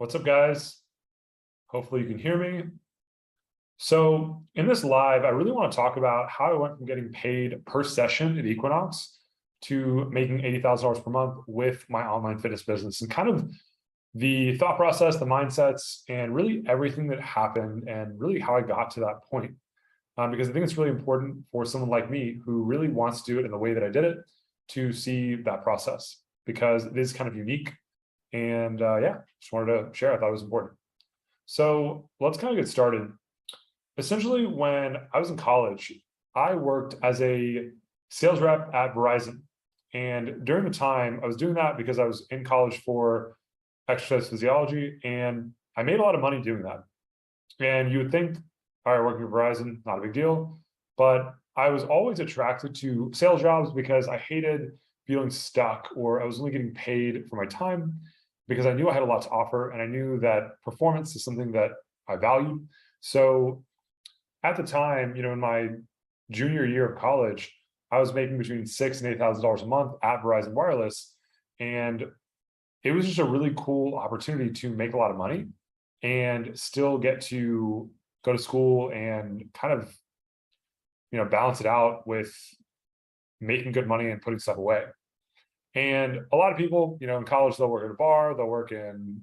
What's up, guys? Hopefully you can hear me. So in this live, I really want to talk about how I went from getting paid per session at Equinox to making $80,000 per month with my online fitness business, and kind of the thought process, the mindsets, and really everything that happened and really how I got to that point. Because I think it's really important for someone like me who really wants to do it in the way that I did it to see that process, because it is kind of unique. And yeah, just wanted to share. I thought it was important. So let's kind of get started. Essentially, when I was in college, I worked as a sales rep at Verizon. And during the time, I was doing that because I was in college for exercise physiology, and I made a lot of money doing that. And you would think, all right, working at Verizon, not a big deal. But I was always attracted to sales jobs because I hated feeling stuck, or I was only getting paid for my time, because I knew I had a lot to offer, and I knew that performance is something that I valued. So at the time, in my junior year of college, I was making between $6,000 and $8,000 a month at Verizon Wireless, and it was just a really cool opportunity to make a lot of money and still get to go to school and kind of, balance it out with making good money and putting stuff away. And a lot of people, in college, they'll work at a bar, they'll work in,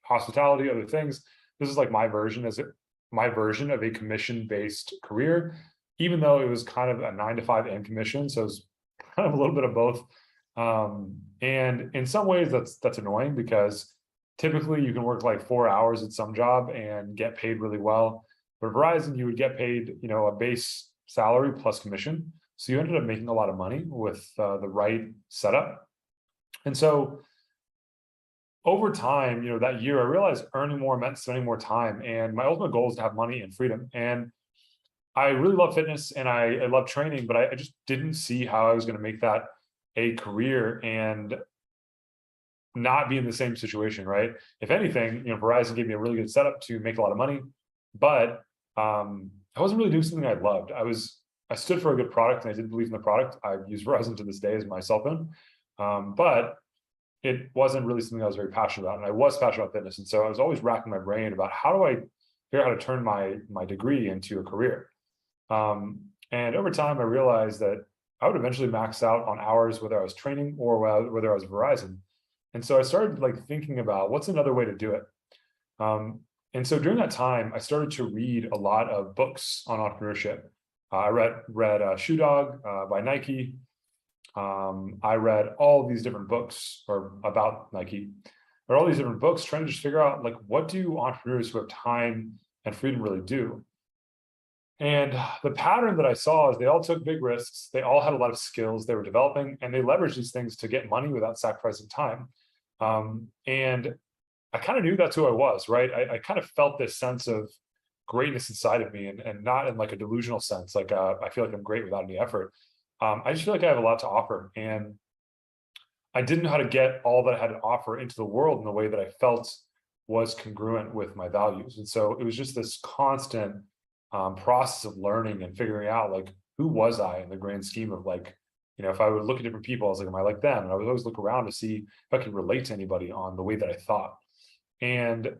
hospitality, other things. This is like my version of a commission-based career, even though it was kind of a 9 to 5 and commission. So it's kind of a little bit of both. And in some ways that's annoying, because typically you can work like 4 hours at some job and get paid really well. But Verizon, you would get paid, a base salary plus commission. So you ended up making a lot of money with the right setup. And so over time, that year, I realized earning more meant spending more time. And my ultimate goal is to have money and freedom. And I really love fitness and I love training, but I just didn't see how I was going to make that a career and not be in the same situation, right? If anything, Verizon gave me a really good setup to make a lot of money, but I wasn't really doing something I loved. I stood for a good product and I did believe in the product. I use Verizon to this day as my cell phone, but it wasn't really something I was very passionate about. And I was passionate about fitness. And so I was always racking my brain about how do I figure out how to turn my degree into a career. And over time, I realized that I would eventually max out on hours, whether I was training or whether I was Verizon. And so I started thinking about what's another way to do it. And so during that time, I started to read a lot of books on entrepreneurship. I read Shoe Dog by Nike. I read all of these different books about Nike. I read all these different books trying to just figure out what do entrepreneurs who have time and freedom really do? And the pattern that I saw is they all took big risks. They all had a lot of skills they were developing, and they leveraged these things to get money without sacrificing time. And I kind of knew that's who I was, right? I kind of felt this sense of greatness inside of me, and not in a delusional sense. I feel like I'm great without any effort. I just feel like I have a lot to offer, and I didn't know how to get all that I had to offer into the world in the way that I felt was congruent with my values. And so it was just this constant process of learning and figuring out who was I in the grand scheme of if I would look at different people, I was like, am I like them? And I would always look around to see if I could relate to anybody on the way that I thought. And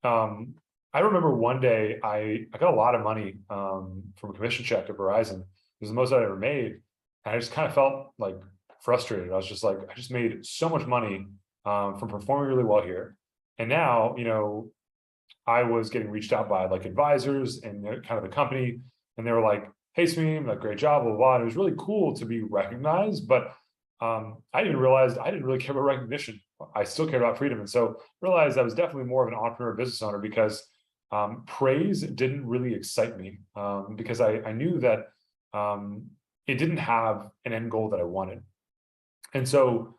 I remember one day I got a lot of money from a commission check at Verizon. It was the most I'd ever made. And I just kind of felt frustrated. I was just I just made so much money from performing really well here. And now, I was getting reached out by advisors and kind of the company, and they were like, hey, Smeem, great job, blah, blah, blah. And it was really cool to be recognized, but I even realized I didn't really care about recognition. I still cared about freedom. And so realized I was definitely more of an entrepreneur business owner, because praise didn't really excite me, because I knew that it didn't have an end goal that I wanted. And so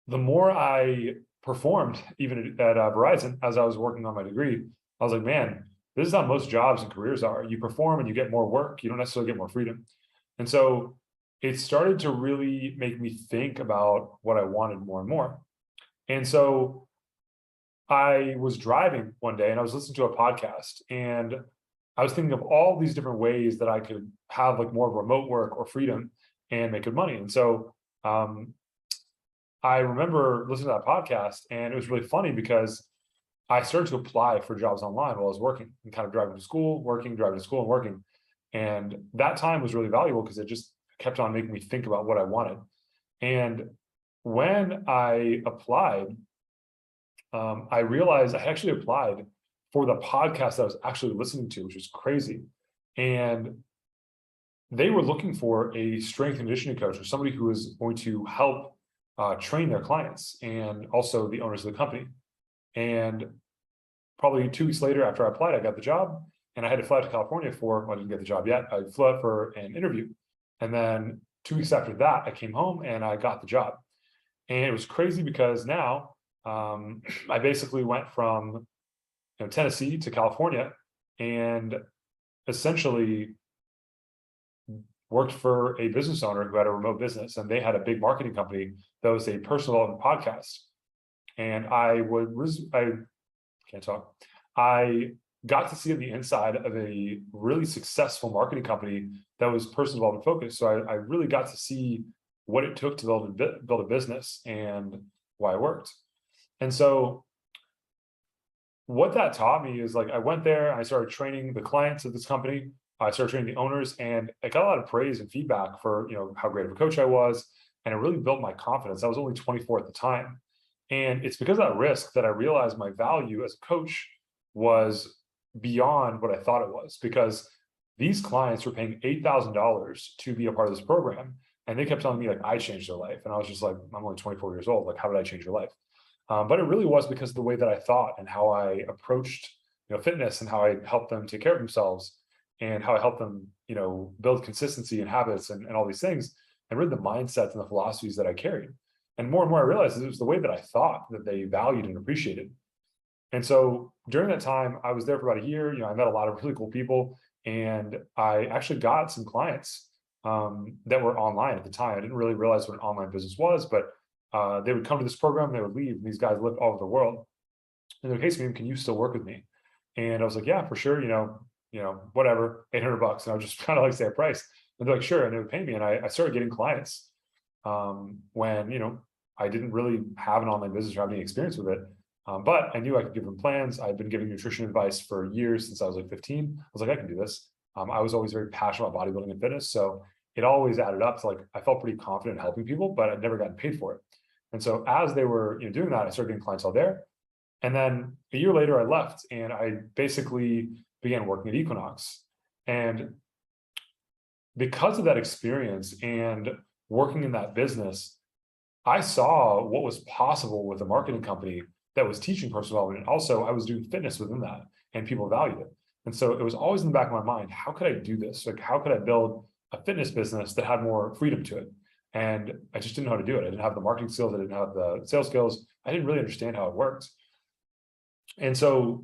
the more I performed, even at Verizon, as I was working on my degree, I was like, man, this is how most jobs and careers are. You perform and you get more work. You don't necessarily get more freedom. And so it started to really make me think about what I wanted more and more. And so I was driving one day and I was listening to a podcast, and I was thinking of all these different ways that I could have more remote work or freedom and make good money. And so I remember listening to that podcast, and it was really funny because I started to apply for jobs online while I was working and kind of driving to school, working, driving to school and working. And that time was really valuable because it just kept on making me think about what I wanted. And when I applied, I realized I actually applied for the podcast that I was actually listening to, which was crazy. And they were looking for a strength and conditioning coach or somebody who was going to help train their clients and also the owners of the company. And probably 2 weeks later, after I applied, I got the job, and I had to fly out to California well, I didn't get the job yet. I flew out for an interview. And then 2 weeks after that, I came home and I got the job. And it was crazy because now I basically went from Tennessee to California, and essentially worked for a business owner who had a remote business, and they had a big marketing company that was a personal development podcast. And I can't talk. I got to see on the inside of a really successful marketing company that was personal development focused. So I really got to see what it took to build a business and why it worked. And so what that taught me is, like, I went there, I started training the clients of this company. I started training the owners, and I got a lot of praise and feedback for, how great of a coach I was. And it really built my confidence. I was only 24 at the time. And it's because of that risk that I realized my value as a coach was beyond what I thought it was, because these clients were paying $8,000 to be a part of this program. And they kept telling me, like, I changed their life. And I was just like, I'm only 24 years old. Like, how did I change your life? But it really was because of the way that I thought and how I approached, fitness, and how I helped them take care of themselves, and how I helped them, build consistency and habits and all these things, and really the mindsets and the philosophies that I carried. And more I realized it was the way that I thought that they valued and appreciated. And so during that time, I was there for about a year. I met a lot of really cool people, and I actually got some clients that were online at the time. I didn't really realize what an online business was, but they would come to this program, they would leave, and these guys lived all over the world. And they're, "Hey, Sameem, can you still work with me?" And I was like, "Yeah, for sure, whatever, $800." And I would just kind of like say a price. And they're like, "Sure." And they would pay me. And I started getting clients when, I didn't really have an online business or have any experience with it. But I knew I could give them plans. I'd been giving nutrition advice for years since I was like 15. I was like, I can do this. I was always very passionate about bodybuilding and fitness. So it always added up to, like, I felt pretty confident in helping people, but I'd never gotten paid for it. And so as they were doing that, I started getting clients all there. And then a year later, I left, and I basically began working at Equinox. And because of that experience and working in that business, I saw what was possible with a marketing company that was teaching personal development. And also, I was doing fitness within that, and people valued it. And so it was always in the back of my mind, how could I do this? Like, how could I build a fitness business that had more freedom to it? And I just didn't know how to do it. I didn't have the marketing skills. I didn't have the sales skills. I didn't really understand how it worked. And so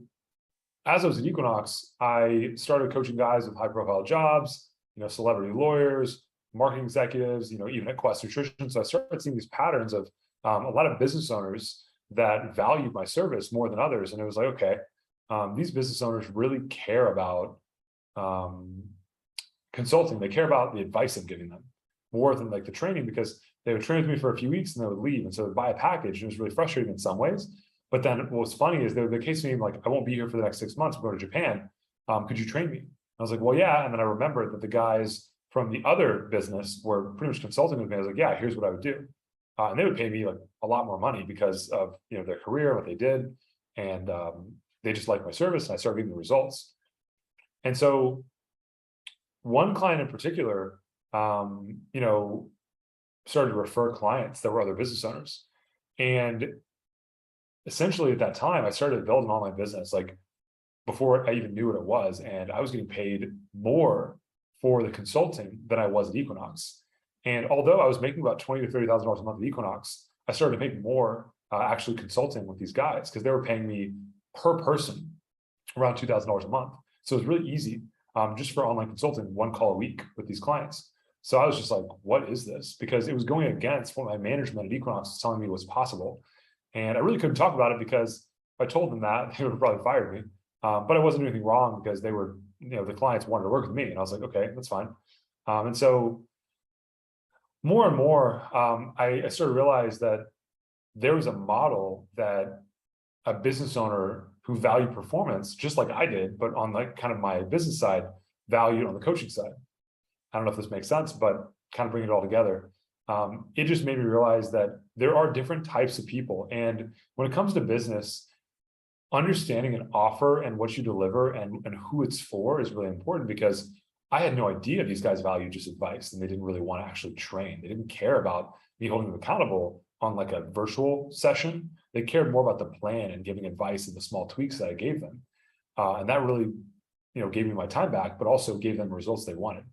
as I was at Equinox, I started coaching guys with high profile jobs, celebrity lawyers, marketing executives, even at Quest Nutrition. So I started seeing these patterns of a lot of business owners that valued my service more than others. And it was like, okay, these business owners really care about consulting. They care about the advice I'm giving them more than like the training, because they would train with me for a few weeks and they would leave. And so they'd buy a package, and it was really frustrating in some ways. But then what was funny is the case to me, like, I won't be here for the next 6 months. I'm going to Japan. Could you train me? I was like, well, yeah. And then I remembered that the guys from the other business were pretty much consulting with me. I was like, yeah, here's what I would do. And they would pay me like a lot more money because of their career, what they did. And they just liked my service, and I started getting the results. And so one client in particular, started to refer clients that were other business owners. And essentially at that time, I started to build an online business, like, before I even knew what it was. And I was getting paid more for the consulting than I was at Equinox. And although I was making about $20,000 to $30,000 a month at Equinox, I started to make more actually consulting with these guys, because they were paying me per person around $2,000 a month. So it was really easy, just for online consulting, 1 call a week with these clients. So I was just like, what is this? Because it was going against what my management at Equinox was telling me was possible. And I really couldn't talk about it, because if I told them that, they would have probably fired me. But I wasn't doing anything wrong, because they were, the clients wanted to work with me. And I was like, okay, that's fine. And so more and more, I started to realize that there was a model that a business owner who valued performance, just like I did, but on like kind of my business side, valued on the coaching side. I don't know if this makes sense, but kind of bring it all together. It just made me realize that there are different types of people. And when it comes to business, understanding an offer and what you deliver and who it's for is really important, because I had no idea these guys valued just advice and they didn't really want to actually train. They didn't care about me holding them accountable on like a virtual session. They cared more about the plan and giving advice and the small tweaks that I gave them. And that really, gave me my time back, but also gave them the results they wanted.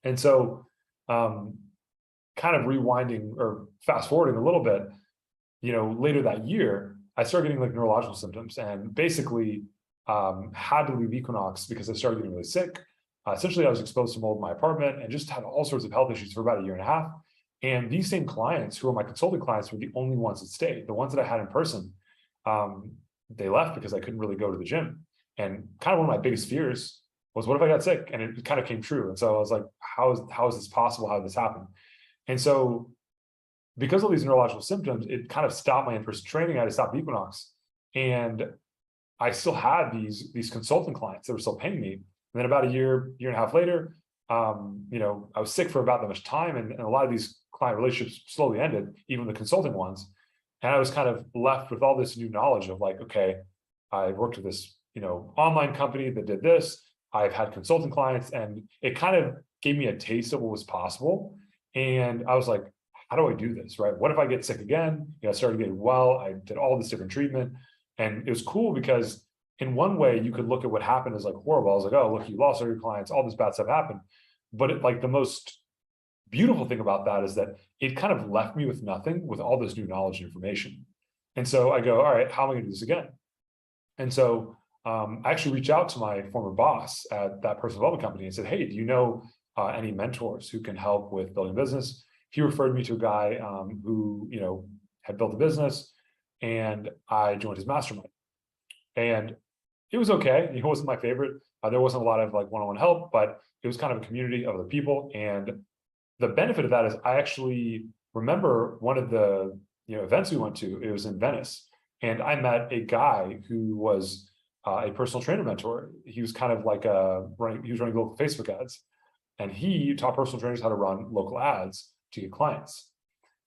And so, kind of rewinding or fast forwarding a little bit, later that year, I started getting like neurological symptoms and basically had to leave Equinox because I started getting really sick. Essentially, I was exposed to mold in my apartment and just had all sorts of health issues for about a year and a half. And these same clients who were my consulting clients were the only ones that stayed. The ones that I had in person, they left because I couldn't really go to the gym. And kind of one of my biggest fears was, what if I got sick? And it kind of came true. And so I was like, how is this possible? How did this happen? And so because of these neurological symptoms, it kind of stopped my in-person training. I had to stop Equinox. And I still had these consulting clients that were still paying me. And then about a year and a half later, I was sick for about that much time. And a lot of these client relationships slowly ended, even the consulting ones. And I was kind of left with all this new knowledge of like, okay, I worked with this, online company that did this. I've had consulting clients, and it kind of gave me a taste of what was possible. And I was like, how do I do this, right? What if I get sick again? I started getting well. I did all this different treatment. And it was cool because in one way you could look at what happened as like horrible. I was like, oh, look, you lost all your clients, all this bad stuff happened. But the most beautiful thing about that is that it kind of left me with nothing, with all this new knowledge and information. And so I go, all right, how am I going to do this again? And so I actually reached out to my former boss at that personal development company and said, hey, do you know any mentors who can help with building a business? He referred me to a guy who, had built a business, and I joined his mastermind. And it was okay. It wasn't my favorite. There wasn't a lot of like one-on-one help, but it was kind of a community of other people. And the benefit of that is I actually remember one of the events we went to. It was in Venice, and I met a guy who was a personal trainer mentor. He was kind of like he was running local Facebook ads, and he taught personal trainers how to run local ads to get clients.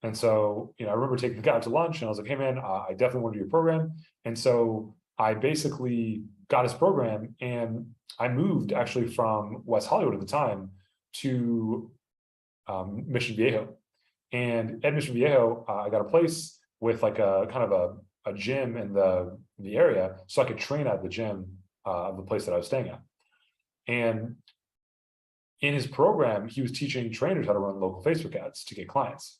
And so, I remember taking the guy out to lunch, and I was like, hey man, I definitely want to do your program. And so I basically got his program, and I moved actually from West Hollywood at the time to Mission Viejo. And at Mission Viejo, I got a place with like a kind of a gym in the area, so I could train at the gym of the place that I was staying at. And in his program, he was teaching trainers how to run local Facebook ads to get clients.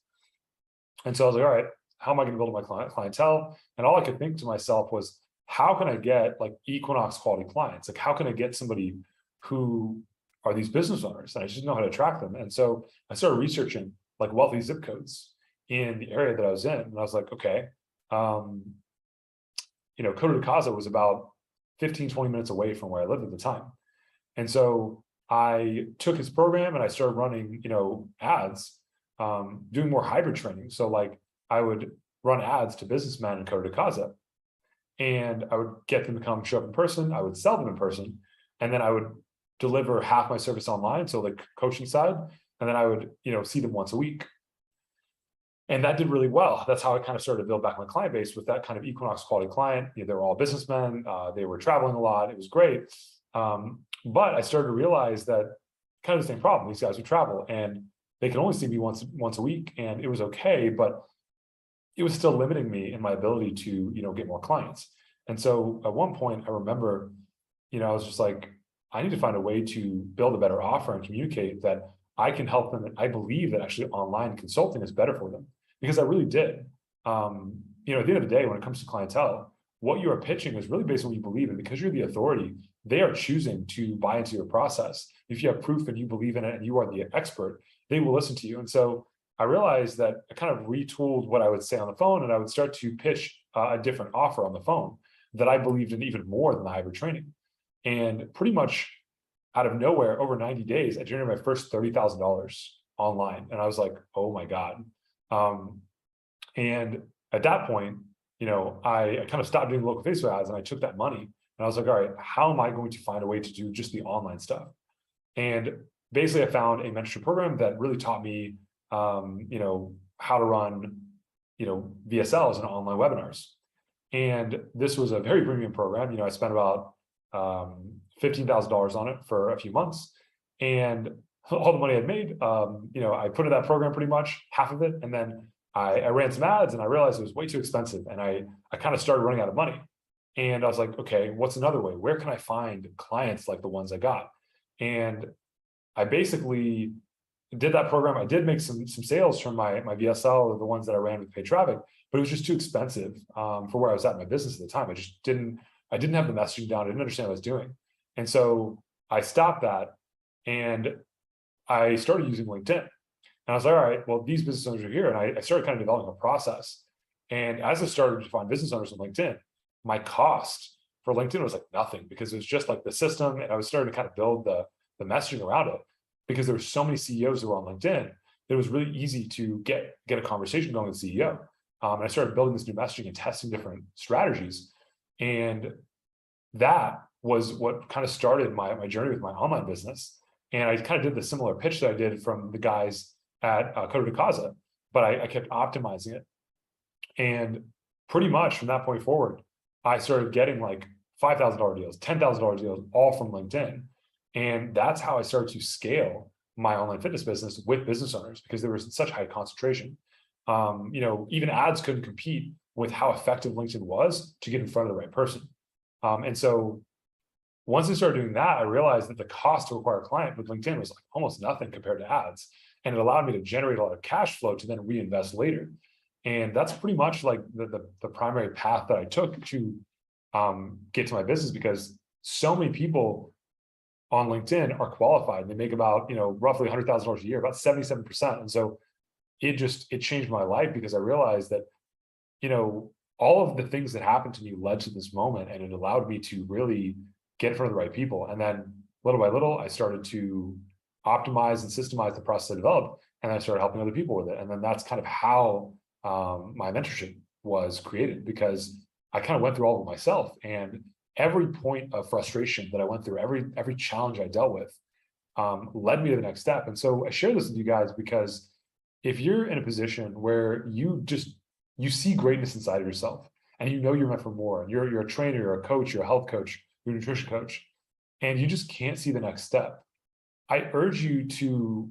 And so I was like, all right, how am I going to build my clientele? And all I could think to myself was, how can I get like Equinox quality clients? Like, how can I get somebody who are these business owners? And I just didn't know how to attract them. And so I started researching like wealthy zip codes in the area that I was in. And I was like, okay, Coto de Casa was about 15, 20 minutes away from where I lived at the time. And so I took his program and I started running, ads, doing more hybrid training. So like I would run ads to businessmen in Coto de Casa, and I would get them to come show up in person. I would sell them in person, and then I would deliver half my service online, so like coaching side, and then I would, see them once a week. And that did really well. That's how I kind of started to build back my client base with that kind of Equinox quality client. They were all businessmen. They were traveling a lot. It was great. But I started to realize that kind of the same problem. These guys would travel and they could only see me once a week, and it was okay, but it was still limiting me in my ability to, get more clients. And so at one point I remember, I was just like, I need to find a way to build a better offer and communicate that I can help them. And I believe that actually online consulting is better for them, because I really did. At the end of the day, when it comes to clientele, what you are pitching is really based on what you believe in. Because you're the authority, they are choosing to buy into your process. If you have proof and you believe in it and you are the expert, they will listen to you. And so I realized that I kind of retooled what I would say on the phone, and I would start to pitch a different offer on the phone that I believed in even more than the hybrid training. And pretty much out of nowhere, over 90 days, I generated my first $30,000 online. And I was like, oh my God. And at that point, I kind of stopped doing local Facebook ads and I took that money and I was like, all right, how am I going to find a way to do just the online stuff? And basically I found a mentorship program that really taught me, how to run, VSLs and online webinars. And this was a very premium program. I spent about $15,000 on it for a few months, and all the money I'd made, I put in that program pretty much half of it, and then I ran some ads, and I realized it was way too expensive, and I kind of started running out of money. And I was like, okay, what's another way? Where can I find clients like the ones I got? And I basically did that program. I did make some sales from my VSL, or the ones that I ran with paid traffic, but it was just too expensive for where I was at in my business at the time. I didn't have the messaging down. I didn't understand what I was doing. And so I stopped that and I started using LinkedIn. And I was like, all right, well, these business owners are here. And I started kind of developing a process. And as I started to find business owners on LinkedIn, my cost for LinkedIn was like nothing, because it was just like the system. And I was starting to kind of build the messaging around it, because there were so many CEOs who were on LinkedIn. It was really easy to get a conversation going with the CEO. And I started building this new messaging and testing different strategies. And that was what kind of started my journey with my online business. And I kind of did the similar pitch that I did from the guys at Coda de Casa, but I kept optimizing it. And pretty much from that point forward, I started getting like $5,000 deals, $10,000 deals, all from LinkedIn. And that's how I started to scale my online fitness business with business owners, because there was such high concentration. Even ads couldn't compete with how effective LinkedIn was to get in front of the right person. And so once I started doing that, I realized that the cost to acquire a client with LinkedIn was like almost nothing compared to ads. And it allowed me to generate a lot of cash flow to then reinvest later. And that's pretty much like the primary path that I took to get to my business, because so many people on LinkedIn are qualified. They make about, roughly $100,000 a year, about 77%. And so it changed my life, because I realized that, all of the things that happened to me led to this moment, and it allowed me to really get in front of the right people. And then little by little, I started to optimize and systemize the process I developed, and I started helping other people with it. And then that's kind of how my mentorship was created, because I kind of went through all of it myself, and every point of frustration that I went through, every challenge I dealt with, led me to the next step. And so I share this with you guys because if you're in a position where you see greatness inside of yourself, and you're meant for more, and you're a trainer, you're a coach, you're a health coach, you're a nutrition coach, and you just can't see the next step, I urge you to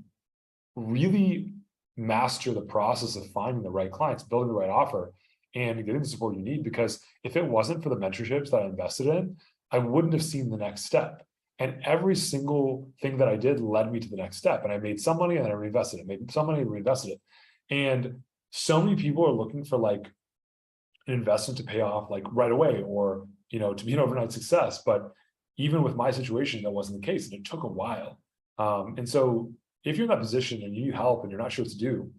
really master the process of finding the right clients, building the right offer, and getting the support you need. Because if it wasn't for the mentorships that I invested in, I wouldn't have seen the next step. And every single thing that I did led me to the next step. And I made some money and then I reinvested it, made some money and reinvested it. And so many people are looking for like an investment to pay off like right away, or, to be an overnight success. But even with my situation, that wasn't the case. And it took a while. And so if you're in that position and you need help and you're not sure what to do,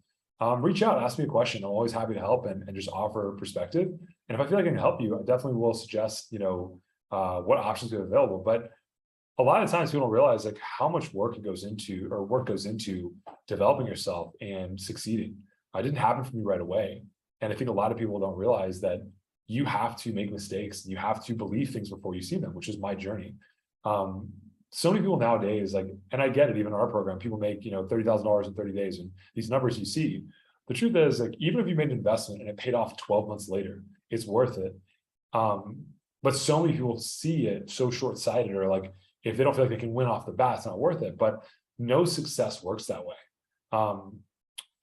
reach out, ask me a question. I'm always happy to help and just offer perspective. And if I feel like I can help you, I definitely will suggest, what options we have available. But a lot of times people don't realize like how much work goes into developing yourself and succeeding. It didn't happen for me right away. And I think a lot of people don't realize that you have to make mistakes. You have to believe things before you see them, which is my journey. So many people nowadays, like, and I get it, even in our program, people make, $30,000 in 30 days, and these numbers you see. The truth is, like, even if you made an investment and it paid off 12 months later, it's worth it. But so many people see it so short-sighted, or like, if they don't feel like they can win off the bat, it's not worth it. But no success works that way.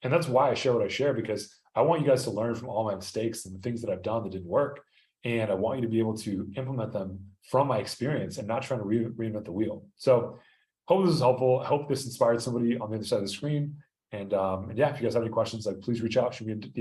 And that's why I share what I share, because I want you guys to learn from all my mistakes and the things that I've done that didn't work. And I want you to be able to implement them from my experience and not trying to reinvent the wheel. So hope this is helpful. I hope this inspired somebody on the other side of the screen. And yeah, if you guys have any questions, like, please reach out, shoot me a